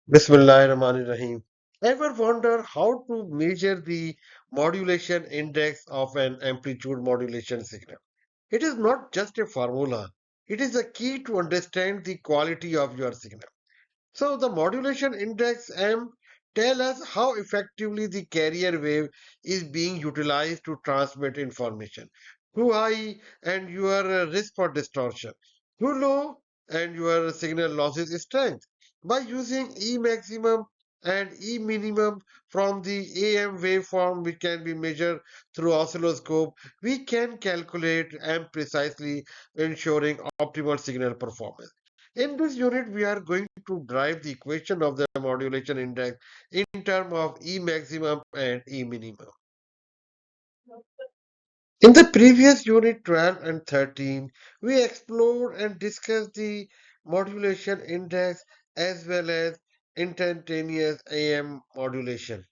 Bismillahirrahmanirrahim. Ever wonder how to measure the modulation index of an amplitude modulation signal? It is not just a formula, it is a key to understand the quality of your signal. So the modulation index M tell us how effectively the carrier wave is being utilized to transmit information. Too high and your risk for distortion. Too low and your signal losses strength. By using E maximum and E minimum from the AM waveform which can be measured through oscilloscope, we can calculate M precisely, ensuring optimal signal performance. In this unit, we are going to drive the equation of the modulation index in terms of E maximum and E minimum. In the previous unit 12 and 13, we explored and discussed the modulation index as well as instantaneous AM modulation.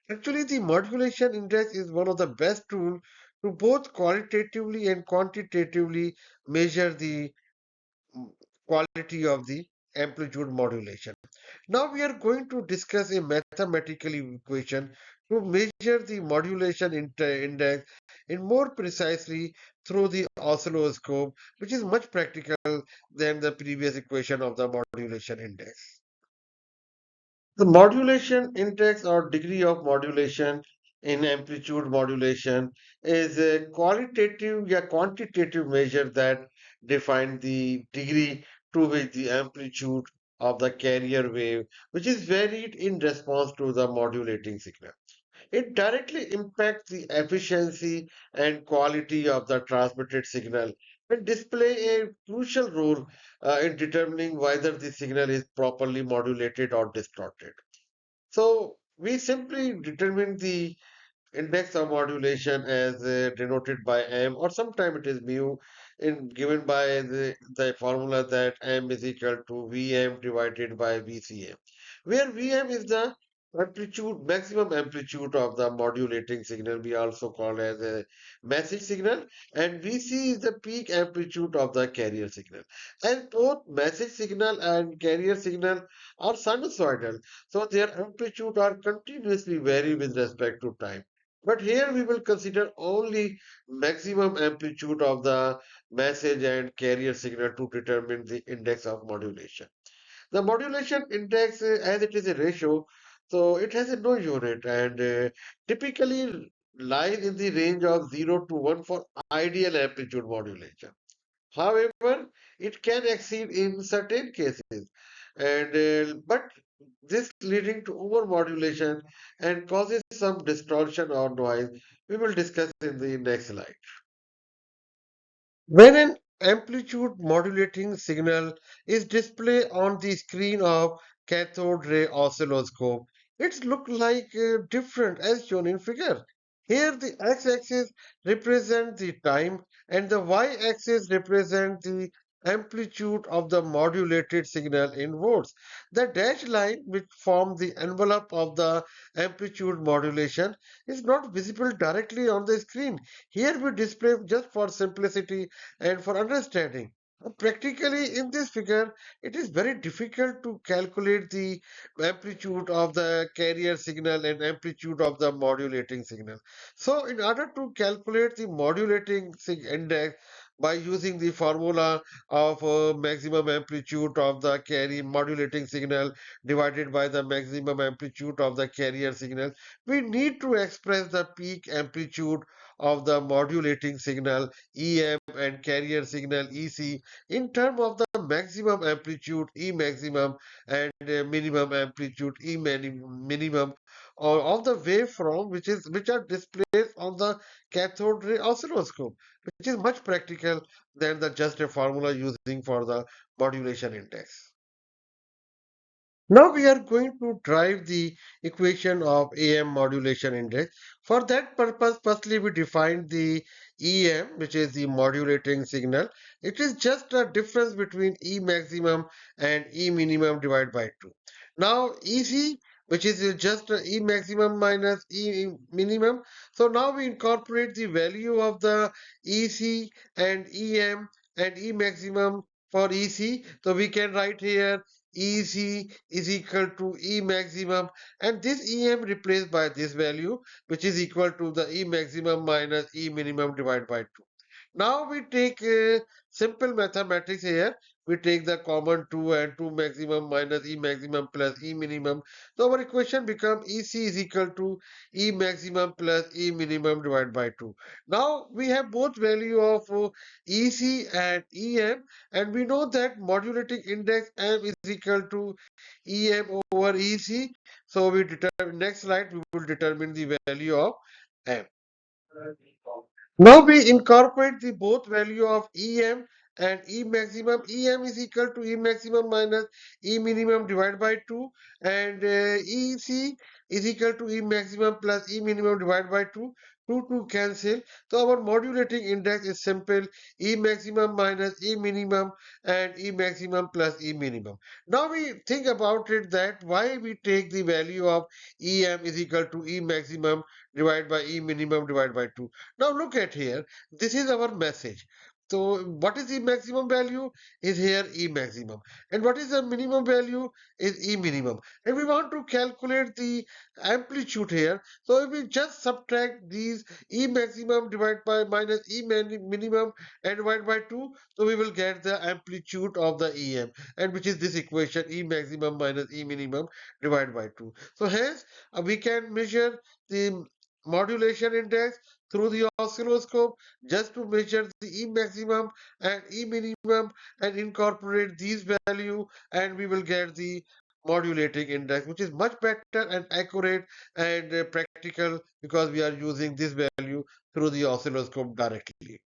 Actually, the modulation index is one of the best tools to both qualitatively and quantitatively measure the mm, quality of the amplitude modulation. Now we are going to discuss a mathematical equation to measure the modulation index in more precisely through the oscilloscope, which is much practical than the previous equation of the modulation index. The modulation index or degree of modulation in amplitude modulation is a qualitative or quantitative measure that defines the degree to which the amplitude of the carrier wave, which is varied in response to the modulating signal. It directly impacts the efficiency and quality of the transmitted signal and display a crucial role in determining whether the signal is properly modulated or distorted. So we simply determine the index of modulation as denoted by m, or sometimes it is mu, in given by the formula that m is equal to Vm divided by Vcm, where Vm is the amplitude, maximum amplitude of the modulating signal, we also call as a message signal, and Vc is the peak amplitude of the carrier signal. And both message signal and carrier signal are sinusoidal, so their amplitude are continuously vary with respect to time. But here we will consider only maximum amplitude of the message and carrier signal to determine the index of modulation. The modulation index, as it is a ratio, so it has a no unit and typically lies in the range of 0 to 1 for ideal amplitude modulation. However, it can exceed in certain cases, and but this leading to overmodulation and causes some distortion or noise. We will discuss in the next slide. When an amplitude modulating signal is displayed on the screen of cathode ray oscilloscope, it looks like different as shown in figure. Here the x-axis represents the time and the y-axis represents the amplitude of the modulated signal in volts. The dashed line which forms the envelope of the amplitude modulation is not visible directly on the screen. Here we display just for simplicity and for understanding. Practically, in this figure, it is very difficult to calculate the amplitude of the carrier signal and amplitude of the modulating signal. So, in order to calculate the modulating index by using the formula of maximum amplitude of the carrier modulating signal divided by the maximum amplitude of the carrier signal, we need to express the peak amplitude of the modulating signal EM and carrier signal EC in terms of the maximum amplitude E maximum and minimum amplitude minimum of the waveform which are displayed on the cathode ray oscilloscope, which is much practical than the just a formula using for the modulation index. Now we are going to drive the equation of AM modulation index. For that purpose, firstly we define the EM, which is the modulating signal. It is just a difference between E maximum and E minimum divided by 2. Now EC, which is just E maximum minus E minimum. So now we incorporate the value of the EC and EM and E maximum for EC. So we can write here EC is equal to E maximum, and this EM replaced by this value, which is equal to the E maximum minus E minimum divided by 2. Now we take simple mathematics here. We take the common 2 and 2 maximum minus E maximum plus E minimum. So our equation becomes EC is equal to E maximum plus E minimum divided by 2. Now we have both value of EC and EM, and we know that modulating index M is equal to EM over EC. So we determine next slide we will determine the value of M. Now we incorporate the both value of EM and E maximum. EM is equal to E maximum minus E minimum divided by 2, and EC is equal to E maximum plus E minimum divided by 2. 2 cancel. So our modulating index is simple E maximum minus E minimum and E maximum plus E minimum. Now we think about it that why we take the value of EM is equal to E maximum divided by E minimum divided by 2. Now look at here. This is our message. So what is the maximum value is here E maximum, and what is the minimum value is E minimum, and we want to calculate the amplitude here. So if we just subtract these E maximum divided by minus minimum and divide by 2, so we will get the amplitude of the EM, and which is this equation E maximum minus E minimum divided by 2. So hence we can measure the modulation index through the oscilloscope just to measure the E maximum and E minimum and incorporate these value, and we will get the modulating index, which is much better and accurate and practical because we are using this value through the oscilloscope directly.